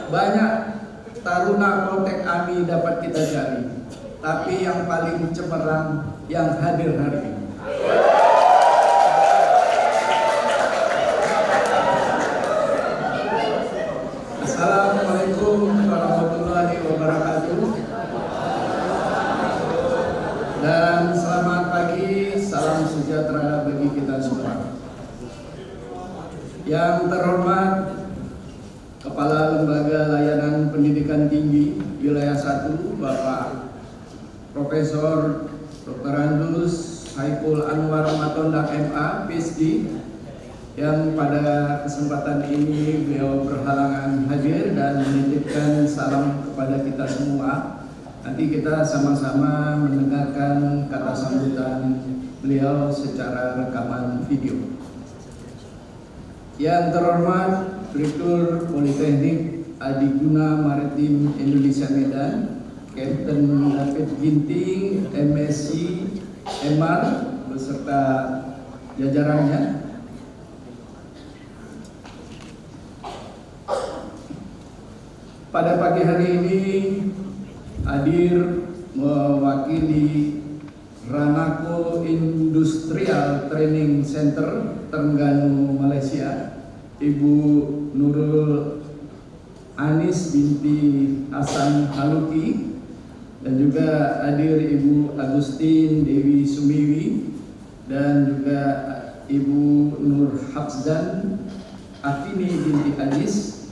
banyak taruna Poltek AMI dapat kita cari, tapi yang paling cemerlang yang hadir hari ini. Assalamualaikum warahmatullahi wabarakatuh. Dan selamat pagi, salam sejahtera bagi kita semua. Yang terhormat Kepala Lembaga Layanan Pendidikan Tinggi Wilayah 1, Bapak Profesor Dr. Andus Saiful Anwar Matondak MA, PhD, yang pada kesempatan ini beliau berhalangan hadir dan menitipkan salam kepada kita semua. Nanti kita sama-sama mendengarkan kata sambutan beliau secara rekaman video. Yang terhormat Direktur Politeknik Adiguna Maritim Indonesia Medan, Kapten David Ginting, MSc, MR, beserta jajarannya. Pada pagi hari ini hadir mewakili Ranako Industrial Training Center Terengganu, Malaysia, Ibu Nurul Anis binti Hasan Haluki, dan juga hadir Ibu Agustin Dewi Sumiwi dan juga Ibu Nur Hafzan Afini binti Aziz.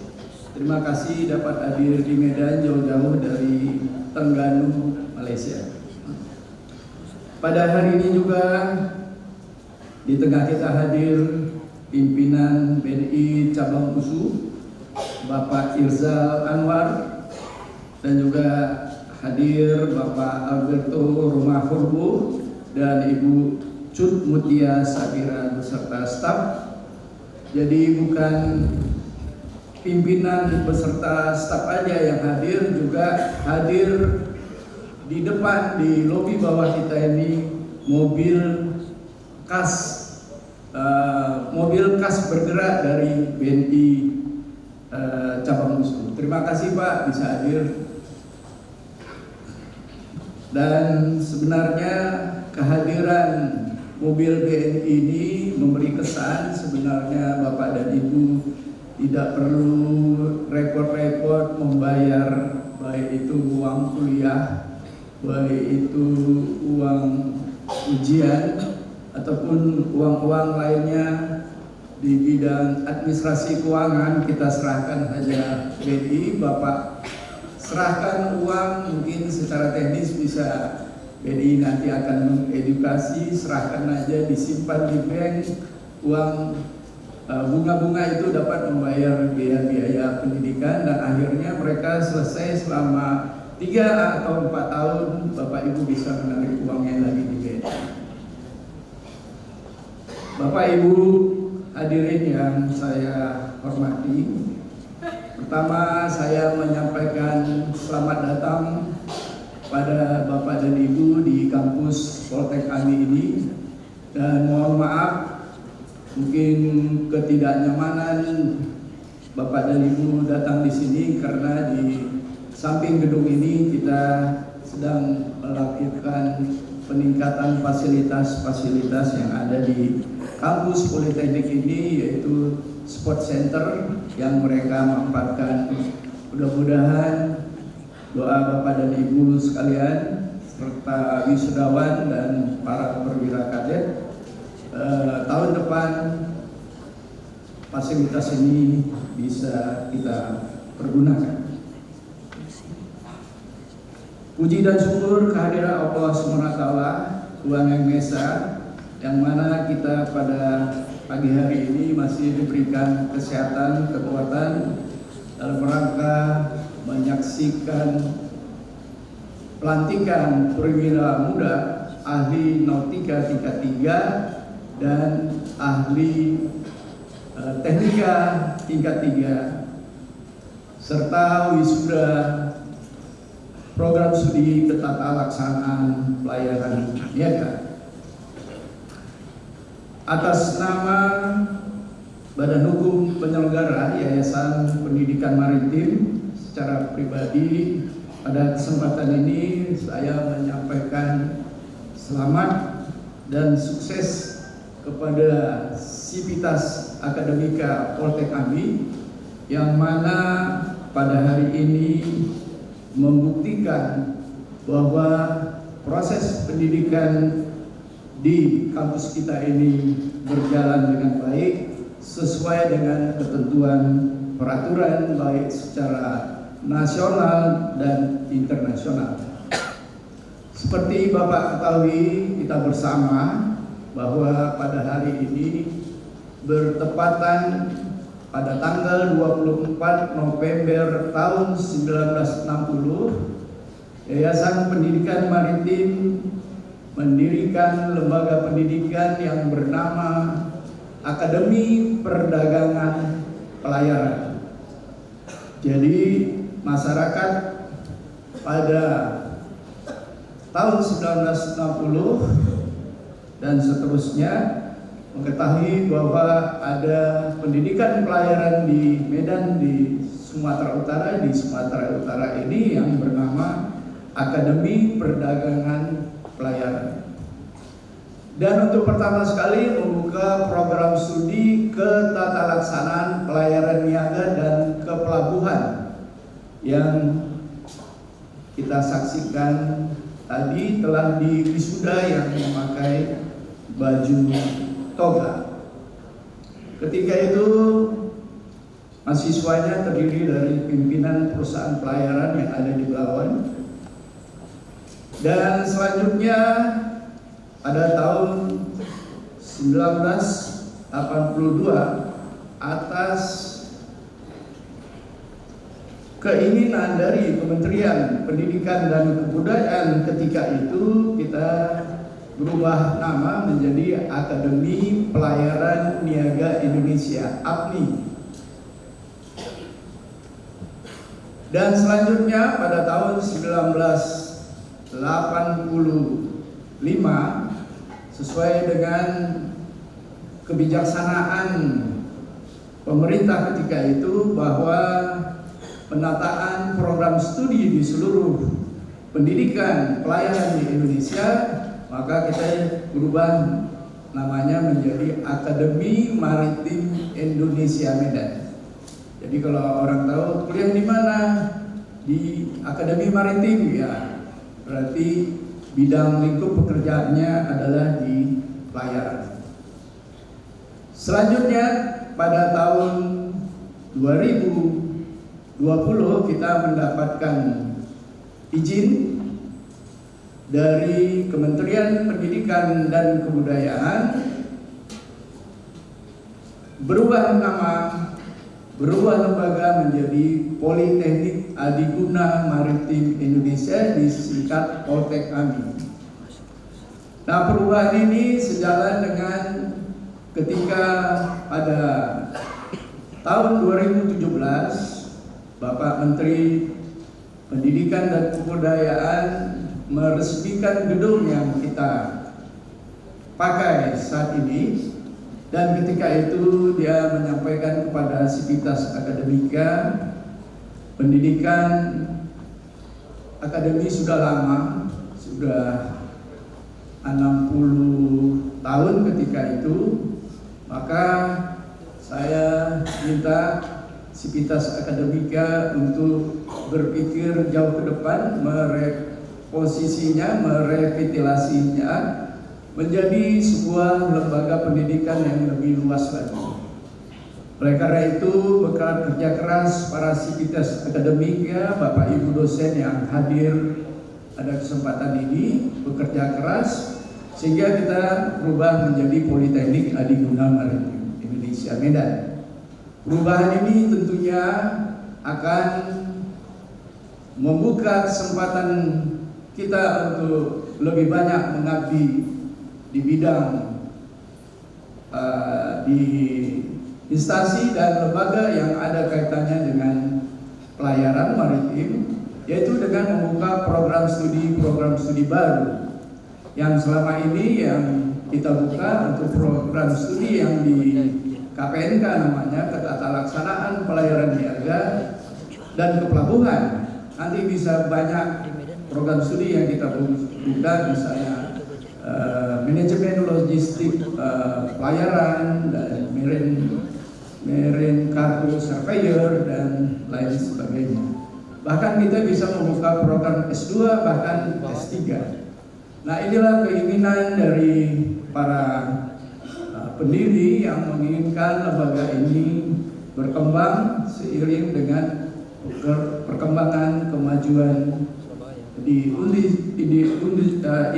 Terima kasih dapat hadir di Medan jauh-jauh dari Terengganu, Malaysia. Pada hari ini juga di tengah kita hadir pimpinan BNI Cabang USU, Bapak Irzal Anwar, dan juga hadir Bapak Alberto Romahurbo dan Ibu Cut Mutia Sabira beserta staf. Jadi bukan pimpinan beserta staf aja yang hadir, juga hadir di depan, di lobi bawah kita ini mobil khas bergerak dari BNI Cabang USU. Terima kasih Pak bisa hadir. Dan sebenarnya kehadiran mobil BNI ini memberi kesan sebenarnya Bapak dan Ibu tidak perlu repot-repot membayar baik itu uang kuliah, baik itu uang ujian, ataupun uang-uang lainnya di bidang administrasi keuangan. Kita serahkan saja BNI, Bapak serahkan uang, mungkin secara teknis bisa BNI nanti akan mengedukasi, serahkan aja disimpan di bank, uang bunga-bunga itu dapat membayar biaya-biaya pendidikan, dan akhirnya mereka selesai selama 3 atau 4 tahun, Bapak Ibu bisa menarik uangnya lagi di BNI. Bapak Ibu hadirin yang saya hormati, pertama saya menyampaikan selamat datang pada Bapak dan Ibu di kampus Poltek AMI ini, dan mohon maaf mungkin ketidaknyamanan Bapak dan Ibu datang di sini karena di samping gedung ini kita sedang melakukan peningkatan fasilitas-fasilitas yang ada di kampus Politeknik ini, yaitu sport center yang mereka manfaatkan. Mudah-mudahan doa Bapak dan Ibu sekalian serta wisudawan dan para perwira kadet, tahun depan fasilitas ini bisa kita pergunakan. Puji dan syukur kehadiran Allah SWT, Tuhan Yang Maha Esa, yang mana kita pada pagi hari ini masih diberikan kesehatan, kekuatan dalam rangka menyaksikan pelantikan perwira muda ahli nautika tingkat 3 dan ahli teknika tingkat 3 serta wisuda program studi ketata laksanaan pelayaran niaga. Atas nama Badan Hukum Penyelenggara Yayasan Pendidikan Maritim secara pribadi pada kesempatan ini saya menyampaikan selamat dan sukses kepada Sivitas Akademika Poltek Ami yang mana pada hari ini membuktikan bahwa proses pendidikan di kampus kita ini berjalan dengan baik sesuai dengan ketentuan peraturan baik secara nasional dan internasional. Seperti Bapak ketahui, kita bersama bahwa pada hari ini bertepatan pada tanggal 24 November tahun 1960, Yayasan Pendidikan Maritim mendirikan lembaga pendidikan yang bernama Akademi Perdagangan Pelayaran. Jadi masyarakat pada tahun 1960 dan seterusnya mengetahui bahwa ada pendidikan pelayaran di Medan, di Sumatera Utara. Di Sumatera Utara ini yang bernama Akademi Perdagangan Pelayaran. Dan untuk pertama sekali membuka program studi Ketatalaksanaan Pelayaran Niaga dan Kepelabuhan yang kita saksikan tadi telah diwisuda yang memakai baju toga. Ketika itu mahasiswanya terdiri dari pimpinan perusahaan pelayaran yang ada di Belawan. Dan selanjutnya pada tahun 1982 atas keinginan dari Kementerian Pendidikan dan Kebudayaan ketika itu kita berubah nama menjadi Akademi Pelayaran Niaga Indonesia (APNI). Dan selanjutnya pada tahun 1985 sesuai dengan kebijaksanaan pemerintah ketika itu bahwa penataan program studi di seluruh pendidikan pelayaran di Indonesia, maka kita berubah namanya menjadi Akademi Maritim Indonesia Medan. Jadi kalau orang tahu kuliah di mana, di Akademi Maritim, ya berarti bidang lingkup pekerjaannya adalah di pelayaran. Selanjutnya pada tahun 2020 kita mendapatkan izin dari Kementerian Pendidikan dan Kebudayaan berubah nama, berubah lembaga menjadi Politeknik Adiguna Maritim Indonesia, disingkat Poltek Ami. Nah, perubahan ini sejalan dengan ketika pada tahun 2017 Bapak Menteri Pendidikan dan Kebudayaan meresmikan gedung yang kita pakai saat ini. Dan ketika itu dia menyampaikan kepada Sivitas Akademika, pendidikan akademi sudah lama, sudah 60 tahun ketika itu, maka saya minta Sivitas Akademika untuk berpikir jauh ke depan, mereposisinya, merevitalisasinya menjadi sebuah lembaga pendidikan yang lebih luas lagi. Oleh karena itu, berkat kerja keras para Sivitas Akademika, Bapak Ibu dosen yang hadir pada kesempatan ini bekerja keras sehingga kita berubah menjadi Politeknik Adiguna Maritim Indonesia Medan. Perubahan ini tentunya akan membuka kesempatan kita untuk lebih banyak mengabdi di bidang di instansi dan lembaga yang ada kaitannya dengan pelayaran maritim, yaitu dengan membuka program studi baru yang selama ini yang kita buka untuk program studi yang di KPNK namanya Ketatalaksanaan Pelayaran Niaga dan kepelabuhan. Nanti bisa banyak program studi yang kita buka, misalnya manajemen logistik pelayaran dan marine cargo surveyor dan lain sebagainya. Bahkan kita bisa membuka program S2 bahkan S3. Nah, inilah keinginan dari para pendiri yang menginginkan lembaga ini berkembang seiring dengan perkembangan kemajuan di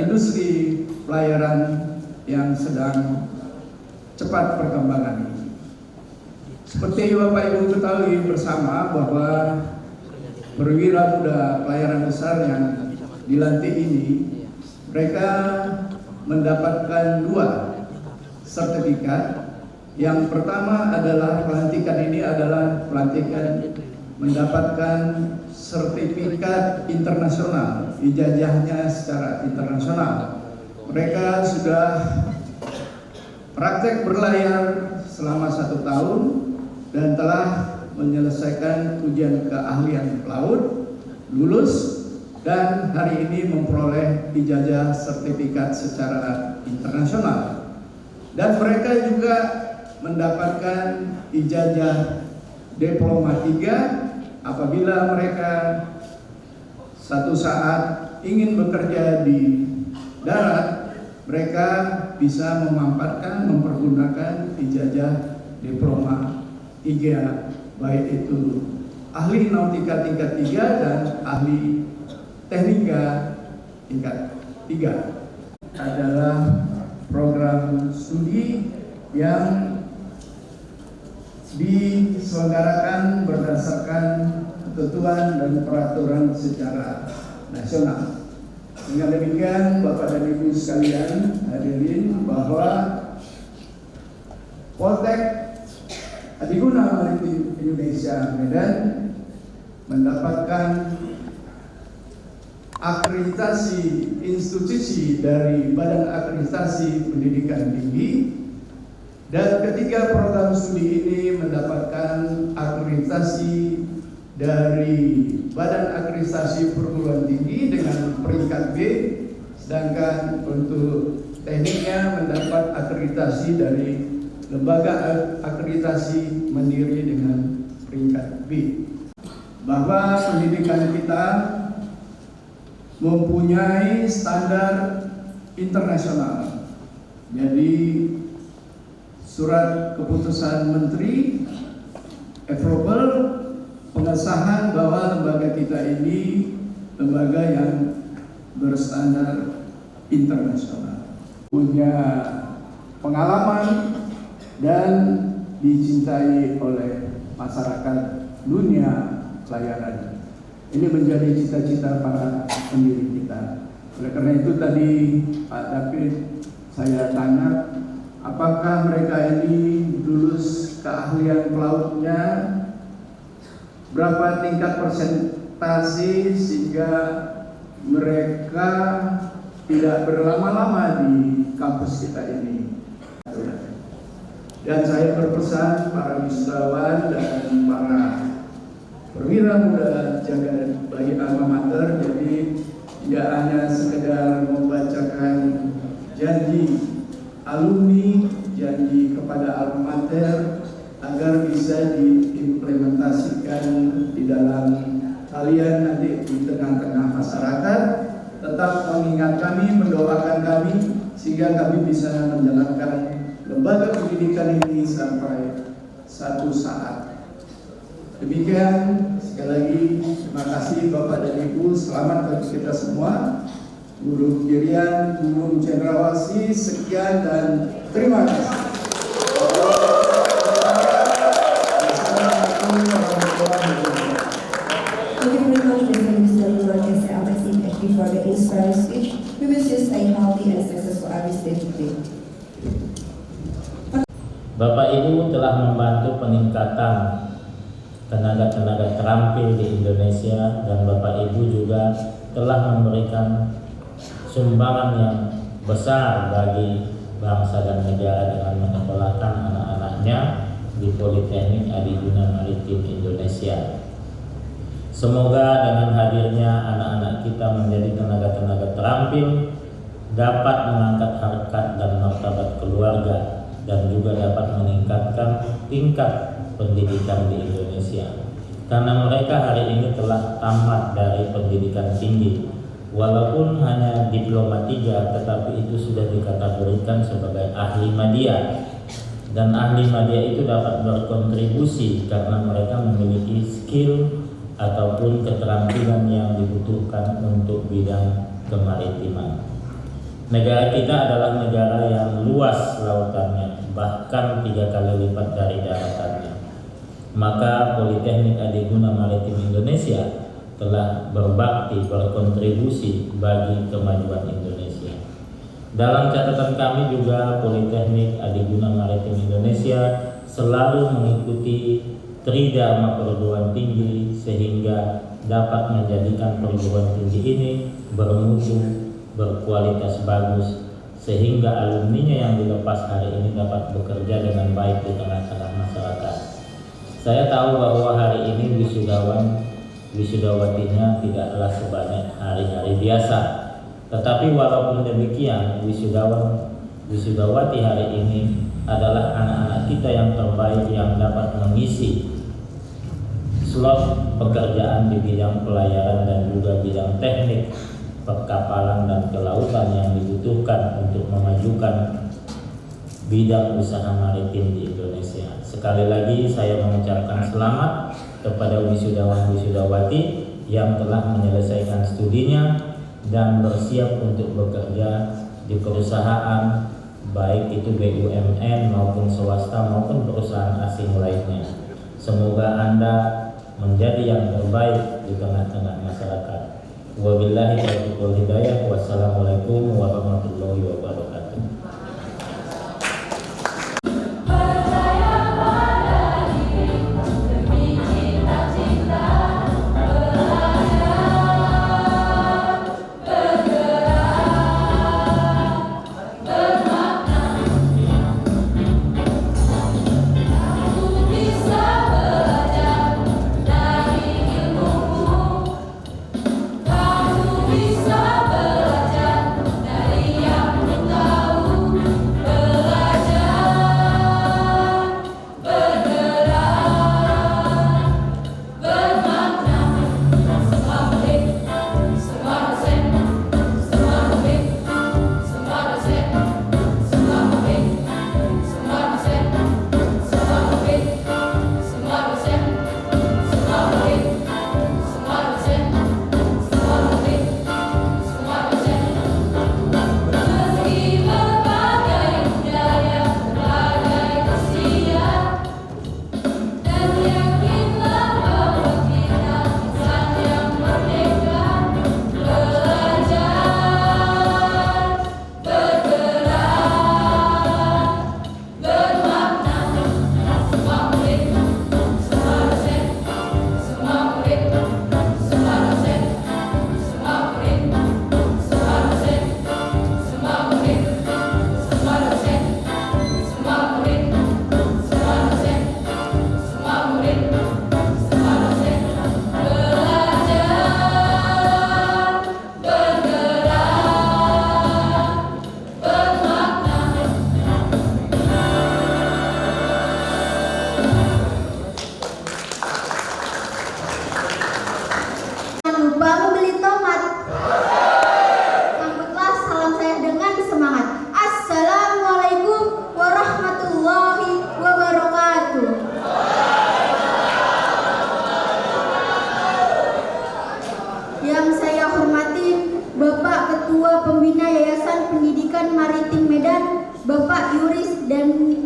industri pelayaran yang sedang cepat perkembangan ini. Seperti Bapak Ibu ketahui bersama bahwa perwira muda pelayaran besar yang dilantik ini, mereka mendapatkan 2 sertifikat. Yang pertama adalah pelantikan ini adalah pelantikan mendapatkan sertifikat internasional, ijazahnya secara internasional. Mereka sudah praktek berlayar selama 1 tahun dan telah menyelesaikan ujian keahlian pelaut, lulus, dan hari ini memperoleh ijazah sertifikat secara internasional. Dan mereka juga mendapatkan ijazah diploma 3 apabila mereka satu saat ingin bekerja di darat, mereka bisa mempergunakan ijazah diploma 3, baik itu ahli nautika tingkat 3 dan ahli teknika tingkat 3. Adalah program studi yang diselenggarakan berdasarkan ketentuan dan peraturan secara nasional. Dengan demikian, Bapak dan Ibu sekalian hadirin, bahwa Poltek Adiguna Maritim Indonesia Medan mendapatkan akreditasi institusi dari Badan Akreditasi Pendidikan Tinggi, dan ketiga program studi ini mendapatkan akreditasi dari Badan Akreditasi Perguruan Tinggi dengan peringkat B, sedangkan untuk tekniknya mendapat akreditasi dari Lembaga Akreditasi Mandiri dengan peringkat B. Bahwa pendidikan kita mempunyai standar internasional. Jadi surat keputusan Menteri Approval pengesahan bahwa lembaga kita ini lembaga yang berstandar internasional, punya pengalaman dan dicintai oleh masyarakat dunia pelayaran. Ini menjadi cita-cita para pendiri kita. Oleh karena itu tadi Pak David saya tanya, apakah mereka ini lulus keahlian pelautnya, berapa tingkat persentase sehingga mereka tidak berlama-lama di kampus kita ini. Dan saya berpesan para wisudawan dan para perwira muda jaga bagi alma mater, jadi tidak hanya sekedar membacakan janji alumni, janji kepada alma mater agar bisa diimplementasikan di dalam kalian nanti di tengah-tengah masyarakat, tetap mengingat kami, mendoakan kami sehingga kami bisa menjalankan lembaga pendidikan ini sampai satu saat. Demikian, sekali lagi terima kasih Bapak dan Ibu, selamat bagi kita semua. Guru Girian, Guru Cendrawasih, sekian dan terima kasih. Thank you very much, Mr. Lord SLSC, for the inspiring speech. We wish you stay healthy and successful every step today. Bapak Ibu telah membantu peningkatan tenaga-tenaga terampil di Indonesia, dan Bapak Ibu juga telah memberikan sumbangan yang besar bagi bangsa dan negara dengan menyekolahkan anak-anaknya di Politeknik Adiguna Maritim Indonesia. Semoga dengan hadirnya anak-anak kita menjadi tenaga-tenaga terampil dapat mengangkat harkat dan martabat keluarga dan juga dapat meningkatkan tingkat pendidikan di Indonesia. Karena mereka hari ini telah tamat dari pendidikan tinggi, walaupun hanya diploma 3, tetapi itu sudah dikategorikan sebagai ahli media. Dan ahli media itu dapat berkontribusi karena mereka memiliki skill ataupun keterampilan yang dibutuhkan untuk bidang kemaritiman. Negara kita adalah negara yang luas lautannya, bahkan 3 kali lipat dari daratannya. Maka Politeknik Adiguna Maritim Indonesia telah berbakti, berkontribusi bagi kemajuan Indonesia. Dalam catatan kami juga, Politeknik Adiguna Maritim Indonesia selalu mengikuti Tridharma perguruan tinggi sehingga dapat menjadikan perguruan tinggi ini bermutu, berkualitas bagus, sehingga alumninya yang dilepas hari ini dapat bekerja dengan baik di tengah-tengah masyarakat. Saya tahu bahwa hari ini wisudawatinya tidaklah sebanyak hari-hari biasa. Tetapi walaupun demikian, wisudawati hari ini adalah anak-anak kita yang terbaik yang dapat mengisi slot pekerjaan di bidang pelayaran dan juga bidang teknik perkapalan dan kelautan yang dibutuhkan untuk memajukan bidang usaha maritim di Indonesia. Sekali lagi saya mengucapkan selamat kepada wisudawan-wisudawati yang telah menyelesaikan studinya dan bersiap untuk bekerja di perusahaan, baik itu BUMN maupun swasta maupun perusahaan asing lainnya. Semoga Anda menjadi yang terbaik di tengah-tengah masyarakat. Wabillahi taufiq wal hidayah. Wassalamualaikum warahmatullahi wabarakatuh. Bapak Yuris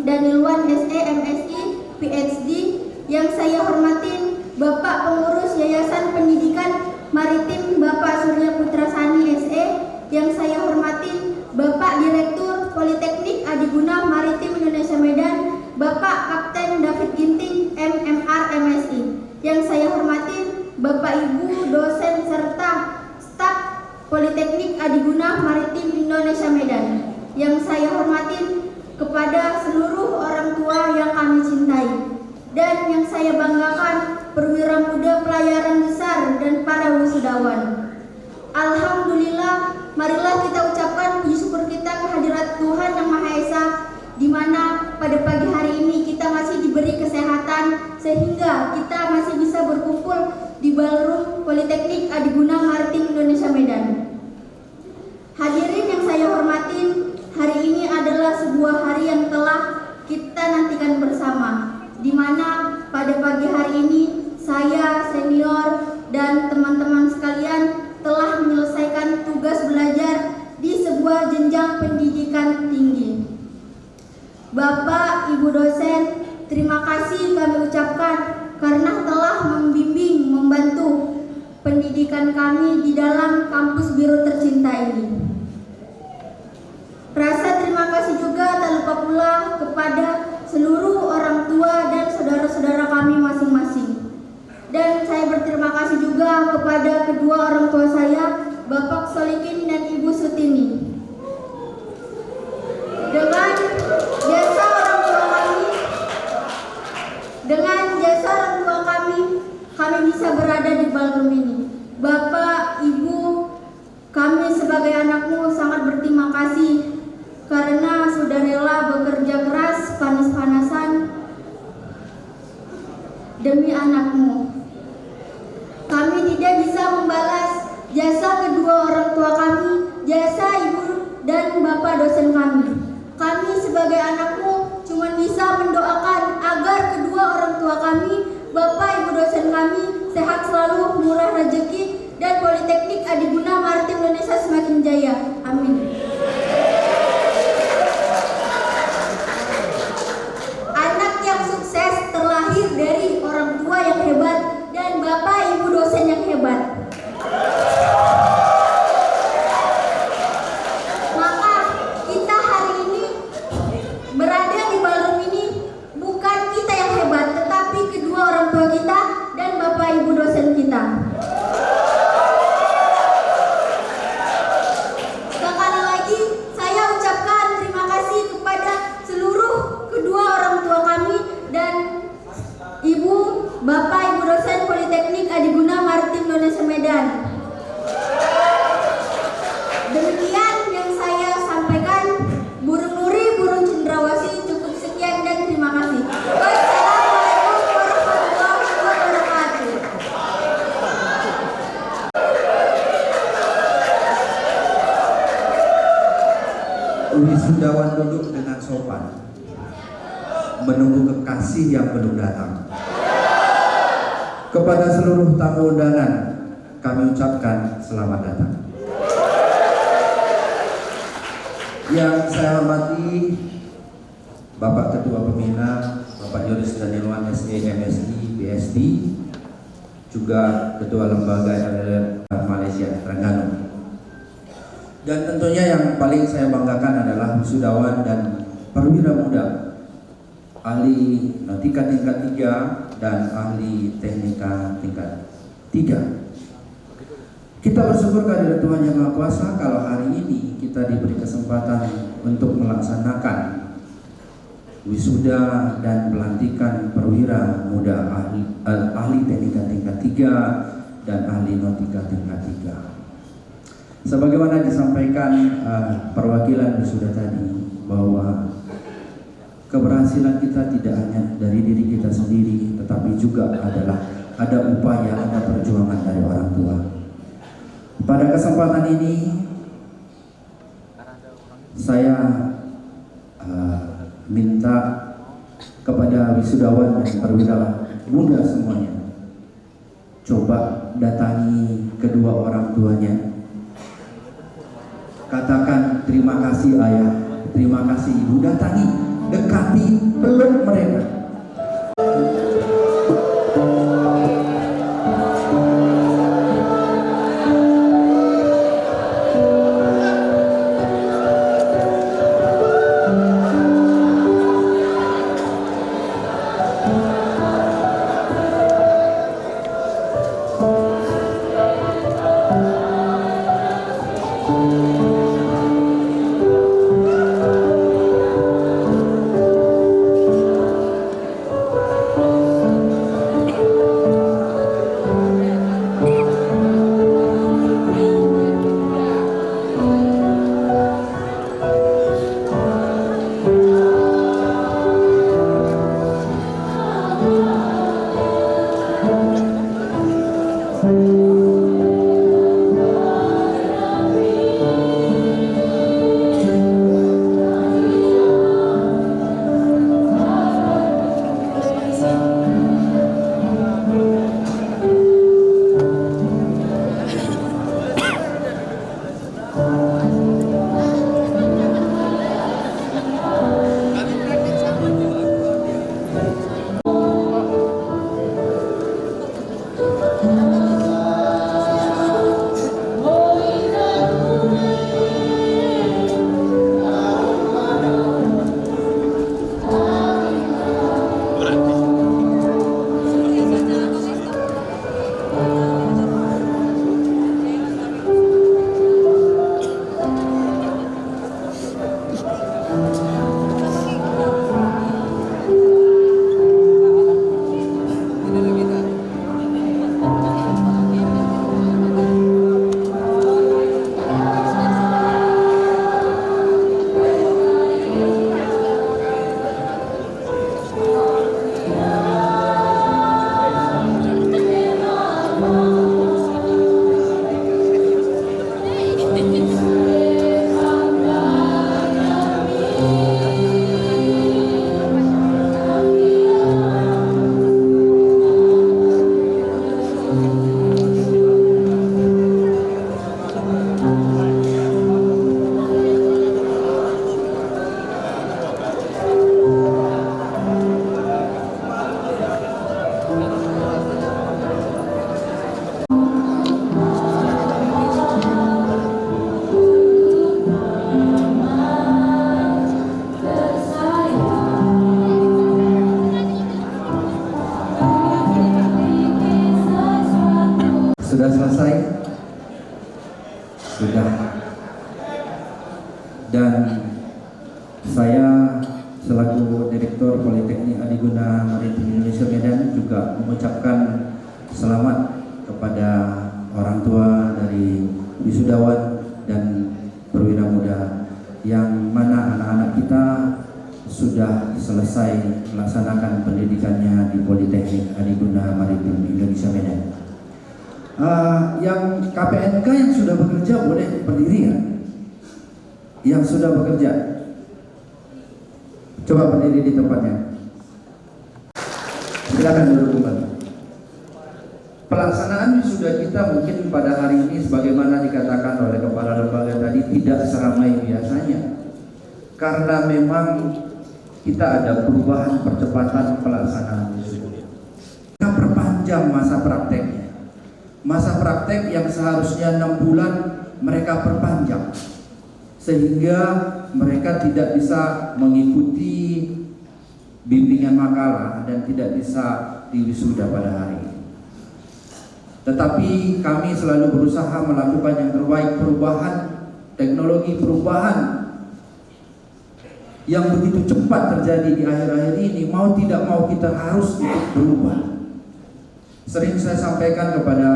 Danilwan SE MSI PhD. Yang saya hormati Bapak Pengurus Yayasan Pendidikan Maritim Bapak Surya Putra Sani SE. Yang saya hormati Bapak Direktur Politeknik Adiguna Maritim Indonesia Medan Bapak Kapten David Ginting MMR MSI. Yang saya hormati Bapak Ibu dosen serta staf Politeknik Adiguna Maritim Indonesia Medan. Yang saya hormati kepada seluruh orang tua yang kami cintai dan yang saya banggakan perwira muda pelayaran besar dan para wisudawan. Alhamdulillah, marilah kita ucapkan puji syukur kita kehadirat Tuhan Yang Maha Esa, di mana pada pagi hari ini kita masih diberi kesehatan sehingga kita masih bisa berkumpul di Ballroom Politeknik Adiguna Maritim Indonesia Medan. Hadirin yang saya hormatin, hari ini adalah sebuah hari yang telah kita nantikan bersama, di mana pada pagi hari ini saya, senior, dan teman-teman sekalian telah menyelesaikan tugas belajar di sebuah jenjang pendidikan tinggi. Bapak, Ibu dosen, terima kasih kami ucapkan karena telah membimbing, membantu pendidikan kami di dalam kampus biru tercinta ini. Rasa terima kasih juga tak lupa pula kepada seluruh orang tua dan saudara-saudara kami masing-masing. Dan saya berterima kasih juga kepada kedua orang tua saya, Bapak Solikin dan Ibu Sutini. Dengan jasa orang tua kami, kami bisa berada di ballroom ini. Bapak, Ibu, kami sebagai anakmu sangat berterima kasih karena sudah rela bekerja keras panas-panasan demi anakmu. Kami tidak bisa membalas jasa kedua orang tua kami, jasa ibu dan bapak dosen kami. Kami sebagai anakmu cuma bisa mendoakan agar kedua orang tua kami, bapak ibu dosen kami sehat selalu, murah rezeki, dan Politeknik Adiguna Maritim Indonesia semakin jaya. Amin. Anak yang sukses terlahir dari orang tua yang hebat dan bapak ibu dosen yang hebat. Maka kita hari ini berada di ballroom ini bukan kita yang hebat, tetapi kedua orang tua kita dan bapak ibu dosen kita. Sekali lagi saya ucapkan terima kasih kepada seluruh kedua orang tua kami dan ibu, bapak, ibu dosen Politeknik Adiguna Maritim Indonesia Medan. Demikian yang saya sampaikan. Burung Nuri, burung cendrawasih, cukup sekian dan terima kasih. Wassalamualaikum warahmatullahi wabarakatuh. Wisudawan duduk dengan sopan, menunggu kekasih yang belum datang. Kepada seluruh tamu undangan, kami ucapkan selamat datang. Yang saya hormati Bapak Ketua Pembina, Bapak Yoris Danielwan SE, MSI, PSD, juga Ketua Lembaga LLM Malaysia Terengganu. Dan tentunya yang paling saya banggakan adalah wisudawan dan perwira muda, ahli nautika tingkat 3 dan ahli teknika tingkat 3. Kita bersyukur kehadirat Tuhan Yang Maha Kuasa kalau hari ini kita diberi kesempatan untuk melaksanakan wisuda dan pelantikan perwira muda ahli teknika tingkat 3 dan ahli nautika tingkat 3. Sebagaimana disampaikan perwakilan wisuda tadi, bahwa keberhasilan kita tidak hanya dari diri kita sendiri, tetapi juga adalah ada upaya, ada perjuangan dari orang tua. Pada kesempatan ini saya minta kepada wisudawan dan perwira muda semuanya, coba datangi kedua orang tuanya, katakan terima kasih ayah, terima kasih ibu, datangi, dekati, peluk mereka. Sudah selesai? Sudah. Dan saya selaku Direktur Politeknik Adiguna Maritim Indonesia Medan juga mengucapkan selamat kepada orang tua dari wisudawan dan perwira muda yang mana anak-anak kita sudah selesai melaksanakan pendidikannya di Politeknik Adiguna Maritim Indonesia Medan. Yang KPNK yang sudah bekerja boleh berdiri ya? Yang sudah bekerja, coba berdiri di tempatnya. Silakan duduk kembali. Pelaksanaan wisuda kita mungkin pada hari ini sebagaimana dikatakan oleh kepala lembaga tadi tidak seramai biasanya, karena memang kita ada perubahan percepatan pelaksanaan wisuda. Kita perpanjang masa prakteknya. Masa praktek yang seharusnya 6 bulan mereka perpanjang sehingga mereka tidak bisa mengikuti bimbingan makalah dan tidak bisa diwisuda pada hari ini. Tetapi kami selalu berusaha melakukan yang terbaik. Perubahan teknologi, perubahan yang begitu cepat terjadi di akhir-akhir ini, mau tidak mau kita harus ikut berubah. Sering saya sampaikan kepada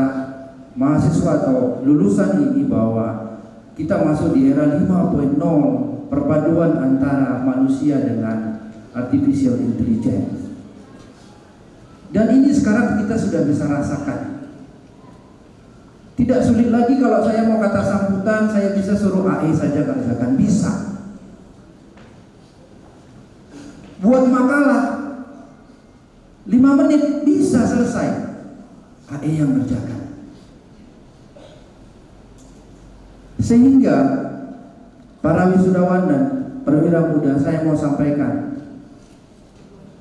mahasiswa atau lulusan ini bahwa kita masuk di era 5.0, perpaduan antara manusia dengan artificial intelligence. Dan ini sekarang kita sudah bisa rasakan. Tidak sulit lagi kalau saya mau kata sambutan, saya bisa suruh AI saja kerjakan, bisa. Buat makalah 5 menit bisa selesai. AI yang mengerjakan. Sehingga para wisudawan dan perwira muda, saya mau sampaikan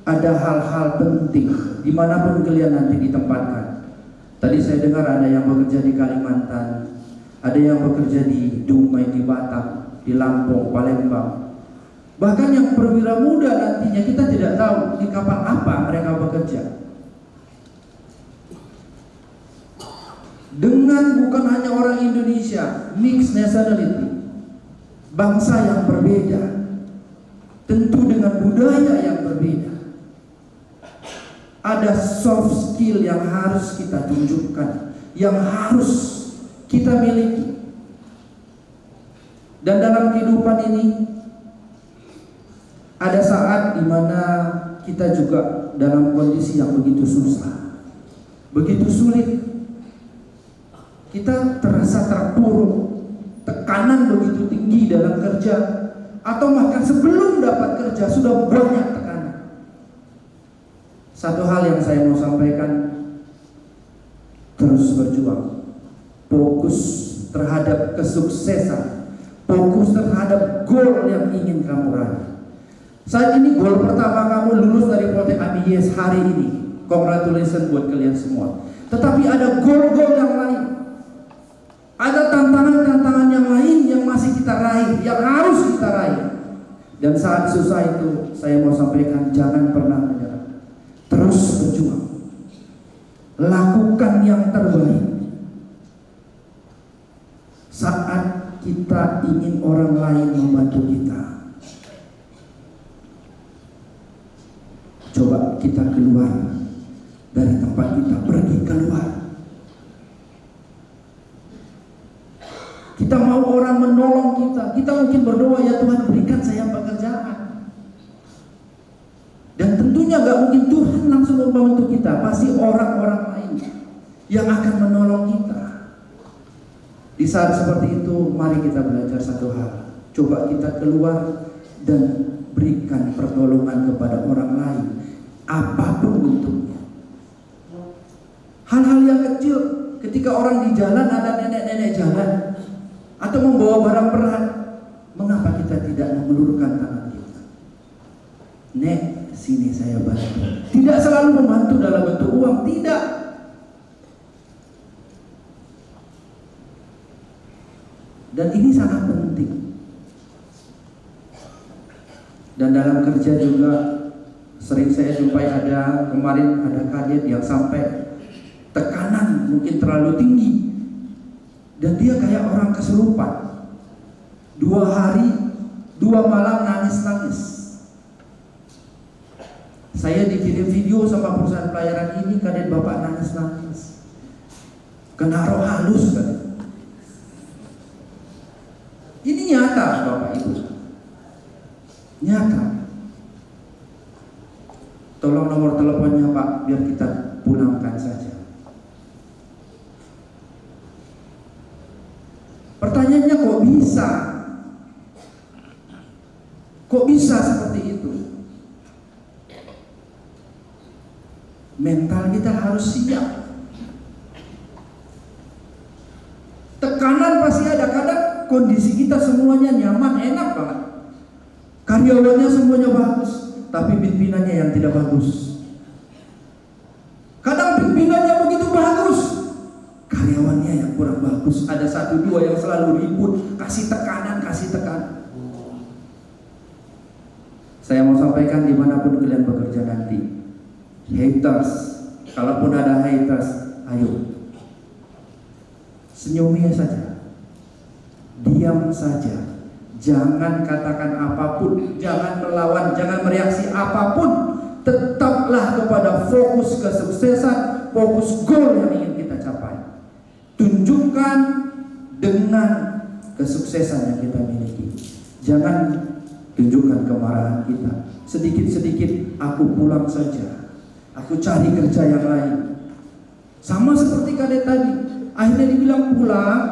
ada hal-hal penting dimanapun kalian nanti ditempatkan. Tadi saya dengar ada yang bekerja di Kalimantan, ada yang bekerja di Dumai, di Batam, di Lampung, Palembang. Bahkan yang perwira muda nantinya kita tidak tahu di kapal apa mereka bekerja. Dengan bukan hanya orang Indonesia, mixed nationality, bangsa yang berbeda, tentu dengan budaya yang berbeda. Ada soft skill yang harus kita tunjukkan, yang harus kita miliki. Dan dalam kehidupan ini ada saat di mana kita juga dalam kondisi yang begitu susah, begitu sulit. Kita terasa terpuruk, tekanan begitu tinggi dalam kerja, atau bahkan sebelum dapat kerja sudah banyak tekanan. Satu hal yang saya mau sampaikan, terus berjuang, fokus terhadap kesuksesan, fokus terhadap goal yang ingin kamu raih. Saat ini goal pertama kamu lulus dari Politeknik AMIES hari ini, congratulations buat kalian semua. Tetapi ada goal-goal yang lain. Ada tantangan-tantangan yang lain yang masih kita raih, yang harus kita raih. Dan saat susah itu, saya mau sampaikan, jangan pernah menyerah. Terus berjuang. Lakukan yang terbaik. Saat kita ingin orang lain membantu kita, Coba kita keluar dari tempat kita, pergi keluar. Kita mau orang menolong kita, kita mungkin berdoa, ya Tuhan berikan saya pekerjaan. Dan tentunya gak mungkin Tuhan langsung membantu kita, pasti orang-orang lain yang akan menolong kita. Di saat seperti itu, mari kita belajar satu hal. Coba kita keluar dan berikan pertolongan kepada orang lain, apapun bentuknya. Hal-hal yang kecil, ketika orang di jalan, ada nenek-nenek jalan atau membawa barang berat, mengapa kita tidak mengulurkan tangan kita? Nek, sini saya bantu. Tidak selalu membantu dalam bentuk uang, tidak. Dan ini sangat penting. Dan dalam kerja juga sering saya jumpai kemarin ada kadet yang sampai tekanan mungkin terlalu tinggi. Dan dia kayak orang kesurupan. 2 hari, 2 malam nangis-nangis. Saya dikirim video sama perusahaan pelayaran ini, kadet bapak nangis-nangis. Kena roh halus kan. Ini nyata Bapak Ibu. Nyata. Tolong nomor teleponnya Pak, biar kita pulangkan saja. Pertanyaannya kok bisa? Kok bisa seperti itu? Mental kita harus siap. Tekanan pasti ada, kadang kondisi kita semuanya nyaman, enak banget. Karyawannya semuanya bagus, tapi pimpinannya yang tidak bagus. Kadang pimpinannya begitu bagus, karyawannya yang kurang bagus. Ada 1-2 yang selalu ribut, kasih tekanan. Saya mau sampaikan dimanapun kalian bekerja nanti, haters, kalaupun ada haters, ayo senyumnya saja, diam saja, jangan katakan apapun, jangan melawan, jangan mereaksi apapun. Tetaplah kepada fokus kesuksesan, fokus goal yang ingin kita capai. Tunjukkan dengan kesuksesan yang kita miliki. Jangan tunjukkan kemarahan kita. Sedikit-sedikit aku pulang saja, aku cari kerja yang lain. Sama seperti kadek tadi, akhirnya dibilang pulang.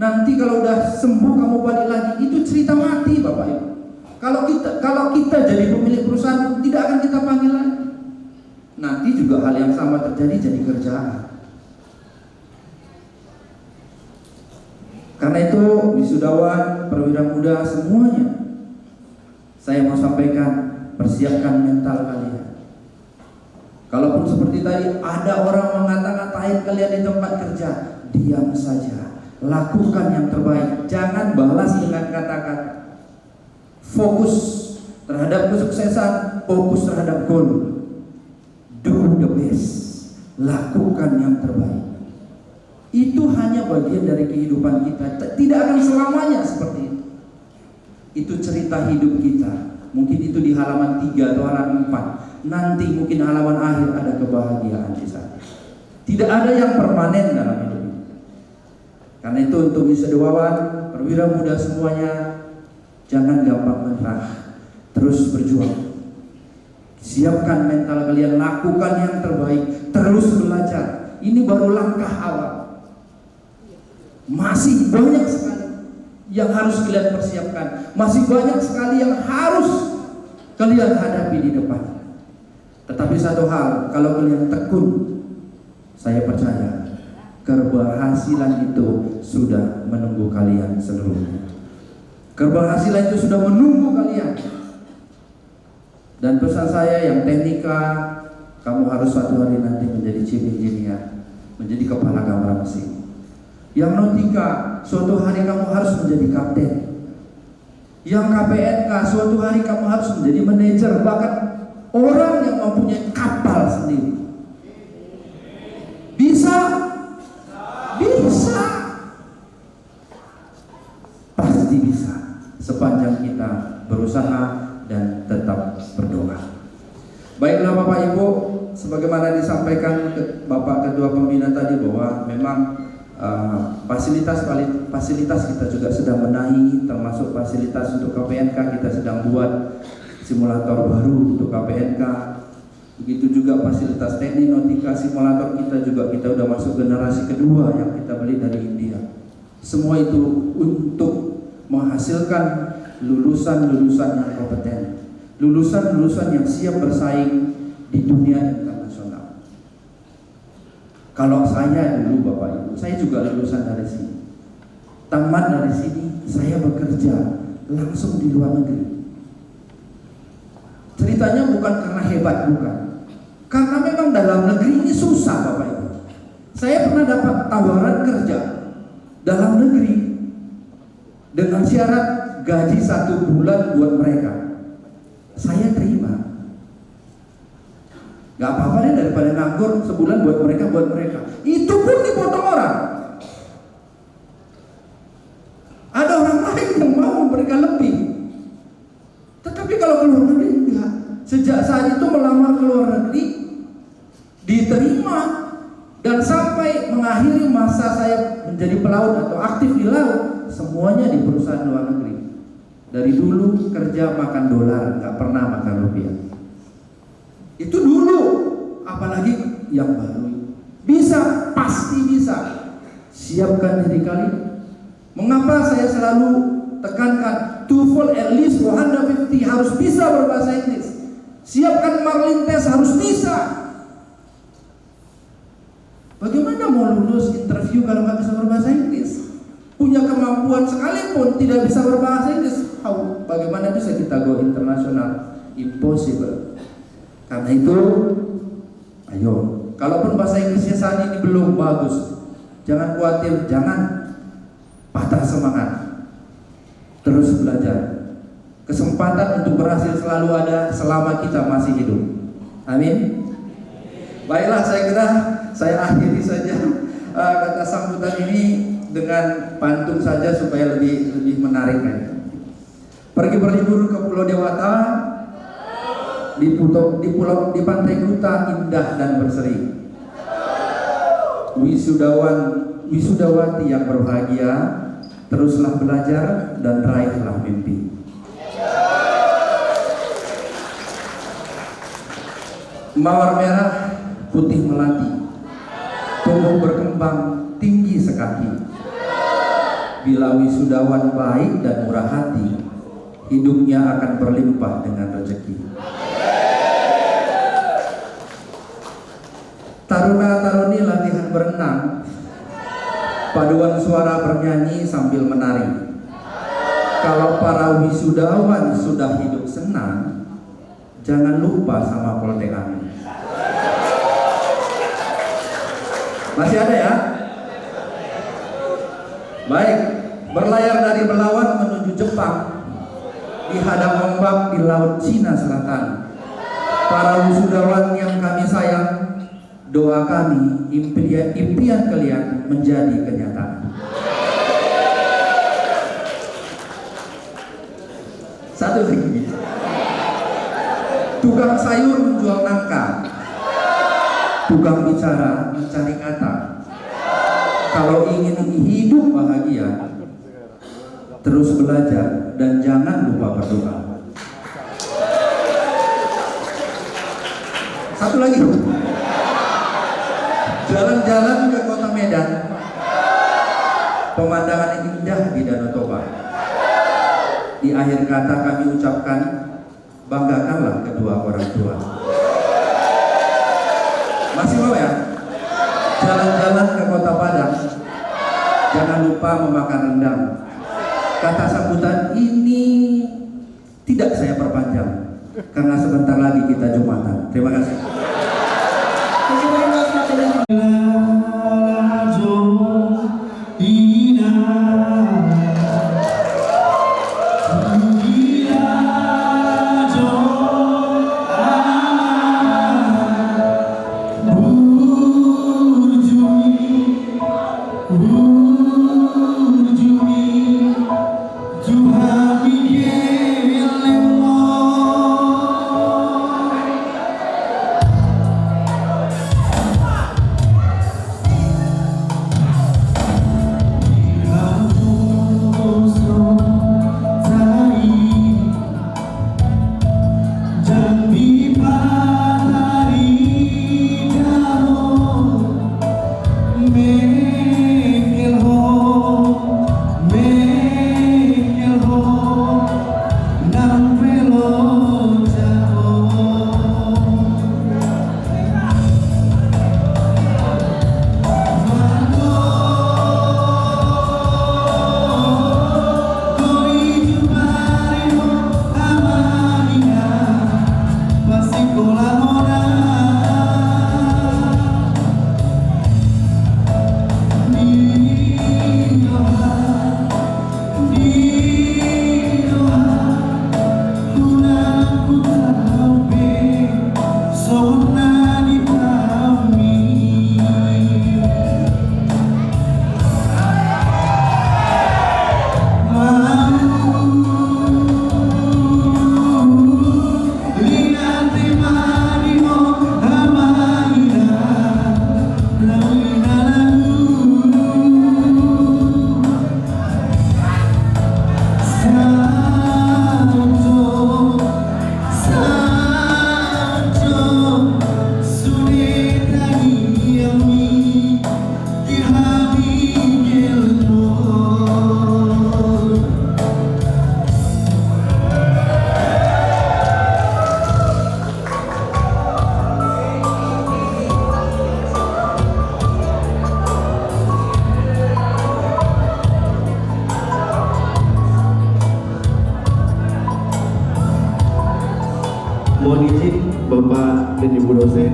Nanti kalau udah sembuh kamu balik lagi. Itu cerita mati Bapak Ibu. Kalau kita jadi pemilik perusahaan, tidak akan kita panggil lagi. Nanti juga hal yang sama terjadi, jadi kerjaan. Karena itu wisudawan, perwira muda semuanya, saya mau sampaikan, persiapkan mental kalian. Kalaupun seperti tadi ada orang mengata-ngatain kalian di tempat kerja, diam saja. Lakukan yang terbaik, jangan balas dengan kata-kata. Fokus terhadap kesuksesan, fokus terhadap goal. Do the best, lakukan yang terbaik. Itu hanya bagian dari kehidupan kita. Tidak akan selamanya seperti itu. Itu cerita hidup kita. Mungkin itu di halaman 3 atau halaman 4. Nanti mungkin halaman akhir ada kebahagiaan di sana. Tidak ada yang permanen dalam hidup. Karena itu untuk wisudawan, perwira muda semuanya, jangan gampang menyerah, terus berjuang. Siapkan mental kalian, lakukan yang terbaik, terus belajar. Ini baru langkah awal. Masih banyak sekali yang harus kalian persiapkan, masih banyak sekali yang harus kalian hadapi di depan. Tetapi satu hal, kalau kalian tekun, saya percaya keberhasilan itu sudah menunggu kalian seluruhnya. Keberhasilan itu sudah menunggu kalian. Dan pesan saya yang teknika, kamu harus suatu hari nanti menjadi chief engineer, menjadi kepala kamar mesin. Yang nautika, suatu hari kamu harus menjadi kapten. Yang KPNK, suatu hari kamu harus menjadi manajer, bahkan orang yang mempunyai kapal sendiri. Bisa. Pasti bisa, sepanjang kita berusaha dan tetap berdoa. Baiklah Bapak Ibu, sebagaimana disampaikan Bapak Ketua Pembina tadi bahwa memang fasilitas kita juga sedang benahi, termasuk fasilitas untuk KPNK kita sedang buat simulator baru untuk KPNK. Begitu juga fasilitas teknik nautika simulator kita udah masuk generasi kedua yang kita beli dari India. Semua itu untuk menghasilkan lulusan-lulusan yang kompeten, lulusan-lulusan yang siap bersaing di dunia internasional. Kalau saya dulu Bapak Ibu, saya juga lulusan dari sini. Tamat dari sini, saya bekerja langsung di luar negeri. Ceritanya bukan karena hebat, bukan. Karena memang dalam negeri ini susah Bapak Ibu. Saya pernah dapat tawaran kerja dalam negeri dengan syarat gaji 1 bulan buat mereka. Saya terima. Gak apa-apa deh, daripada nganggur sebulan buat mereka. Itu pun dipotong orang. Ada orang lain yang mau memberikan lebih. Tetapi kalau keluar negeri enggak. Sejak saat itu melamar keluar negeri diterima, dan sampai mengakhiri masa saya menjadi pelaut atau aktif di laut, semuanya di perusahaan luar negeri. Dari dulu kerja makan dolar, nggak pernah makan rupiah. Itu dulu, apalagi yang baru. Bisa, pasti bisa. Siapkan diri kalian. Mengapa saya selalu tekankan TOEFL at least 150 harus bisa berbahasa Inggris. Siapkan Marlin Test harus bisa. Bagaimana mau lulus interview kalau nggak bisa berbahasa Inggris? Punya kemampuan sekalipun tidak bisa berbahasa Inggris, bagaimana bisa kita go internasional? Impossible. Karena itu, ayo, kalaupun bahasa Inggrisnya saat ini belum bagus, jangan khawatir, jangan patah semangat, terus belajar. Kesempatan untuk berhasil selalu ada selama kita masih hidup. Amin. Baiklah, saya kira saya akhiri saja kata sambutan ini dengan pantun saja supaya lebih menarik. Pergi berlibur ke Pulau Dewata, di pantai Kuta indah dan berseri. Wisudawati yang berbahagia, teruslah belajar dan raihlah mimpi. Mawar merah putih melati, tumbuh berkembang tinggi sekaki. Bila wisudawan baik dan murah hati, hidupnya akan berlimpah dengan rezeki. Taruna-taruni latihan berenang, paduan suara bernyanyi sambil menari. Kalau para wisudawan sudah hidup senang, jangan lupa sama poltekan. Masih ada ya? Baik, berlayar dari Belawan menuju Jepang, dihadang ombak di Laut Cina Selatan. Para wisudawan yang kami sayang, doa kami, impian kalian menjadi kenyataan. Satu lagi. Tukang sayur menjual nangka, tukang bicara mencari kata. Kalau ingin hidup bahagia, terus belajar dan jangan lupa berdoa. Satu lagi, jalan-jalan ke kota Medan, pemandangan indah di Danau Toba. Di akhir kata kami ucapkan, banggakanlah kedua orang tua. Masih mau ya? Jalan-jalan ke kota Padang, jangan lupa memakan rendang. Kata sambutan ini tidak saya perpanjang, karena sebentar lagi kita Jumatan. Terima kasih. Mohon izin Bapak dan Ibu dosen.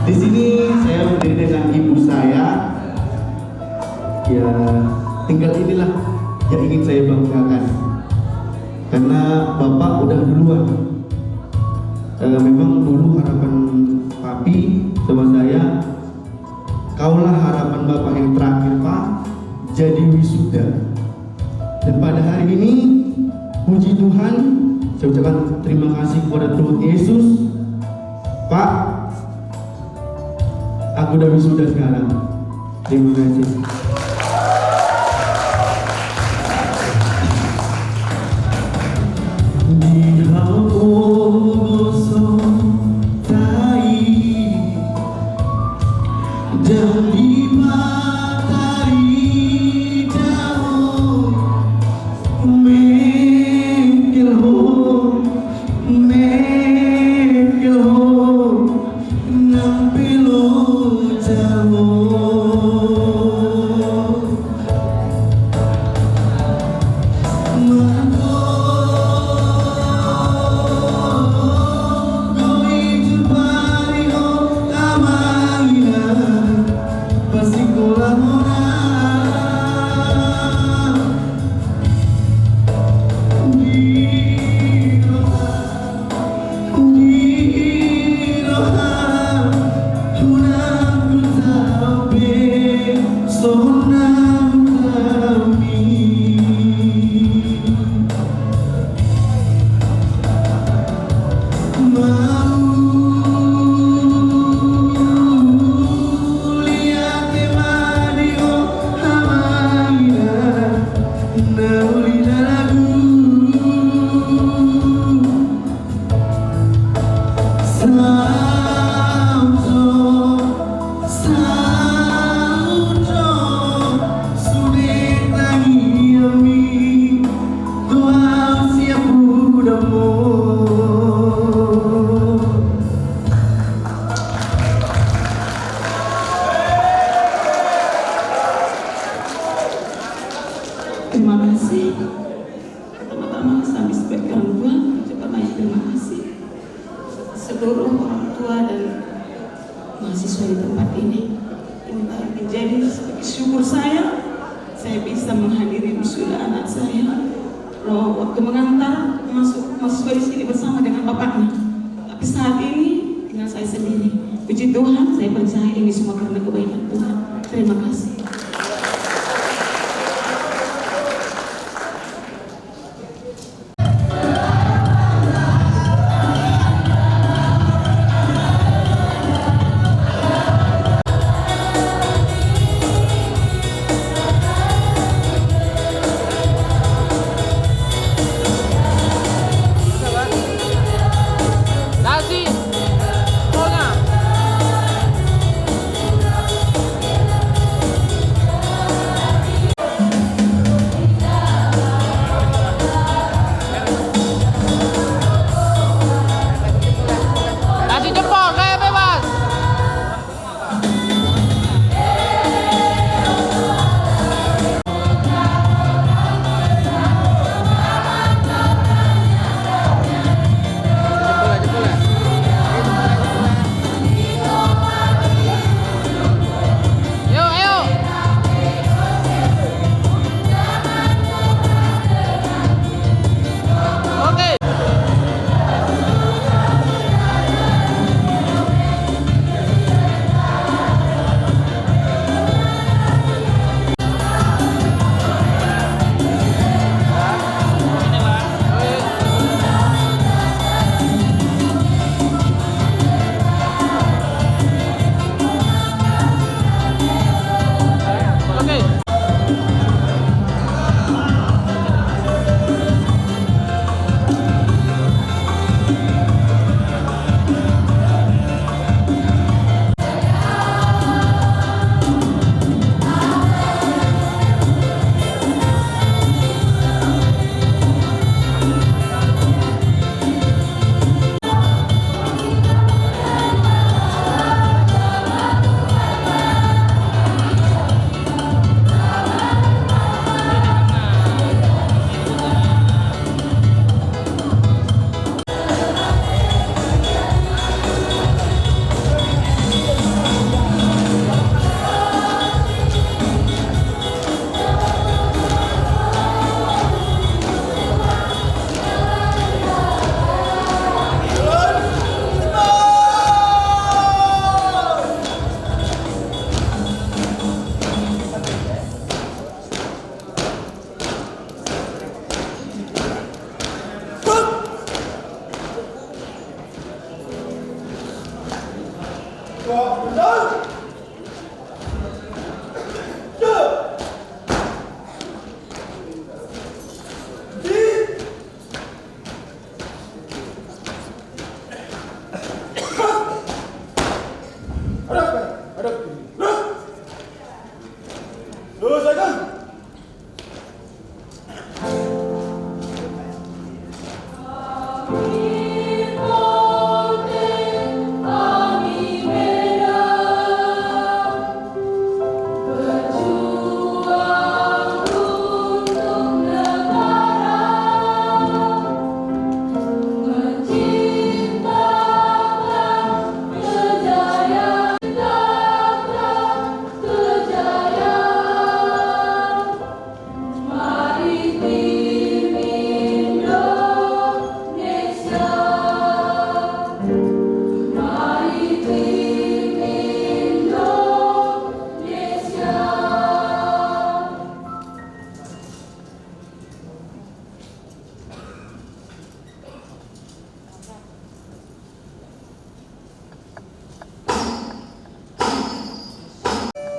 Di sini saya berdiri dengan ibu saya. Ya, tinggal inilah yang ingin saya banggakan. Karena Bapak udah duluan. Memang dulu harapan Papi sama saya, kaulah harapan Bapak yang terakhir Pak, jadi wisuda. Dan pada hari ini, puji Tuhan, saya ucapkan terima kasih kepada Tuhan Yesus. Pak, aku udah wisuda sekarang. Terima kasih. Terima kasih. Pertama-tama kami sebagai orang tua ucapkan banyak terima kasih seluruh orang tua dan mahasiswa di tempat ini. Ini menjadi syukur saya bisa menghadiri wisuda anak saya. Loh, waktu mengantar masuk mahasiswa di sini bersama dengan bapaknya. Tapi saat ini tinggal saya sendiri. Puji Tuhan, saya percaya ini semua karena kebaikan Tuhan. Terima kasih.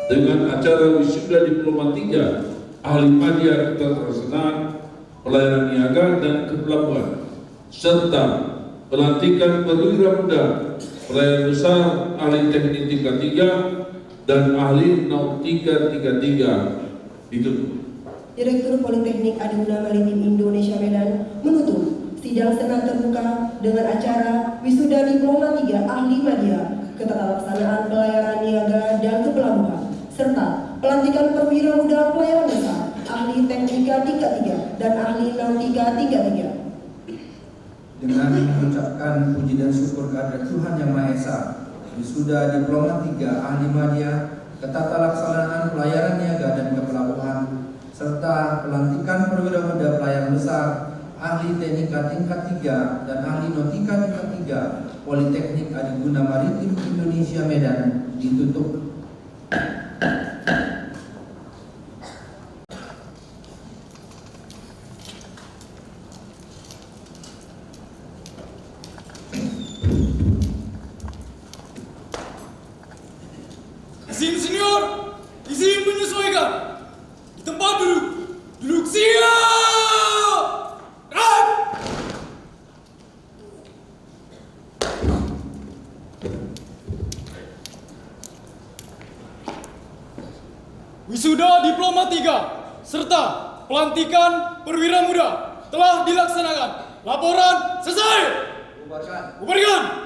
dengan acara wisuda Diploma 3 Ahli Media Ketersanaan, Pelayanan Niaga dan Kepelabuhan, serta pelantikan perwira muda pelayan besar ahli teknik tingkat 3 dan ahli nautika tingkat 3 ditutup. Direktur Politeknik Aditya Maritim Indonesia Medan menutup sidang senat terbuka dengan acara wisuda Diploma 3 Ahli Media Keterlaksanaan Pelayaran Niaga dan Kepelabuhan, serta pelantikan perwira muda pelayaran besar ahli teknika tingkat 3 dan ahli nautika tingkat 3. Dengan mengucapkan puji dan syukur kehadirat Tuhan Yang Maha Esa, wisuda Diploma 3 Ahli Media Keterlaksanaan Pelayaran Niaga dan Kepelabuhan, serta pelantikan perwira muda pelayan besar ahli teknika tingkat 3 dan ahli nautika tingkat 3 Politeknik Aditya Maritim Indonesia Medan ditutup. Izin senior, izin menyesuaikan. Di tempat duduk, duduk siap. Gerak. Wisuda Diploma 3 serta pelantikan perwira muda telah dilaksanakan. Laporan selesai. Bubarkan.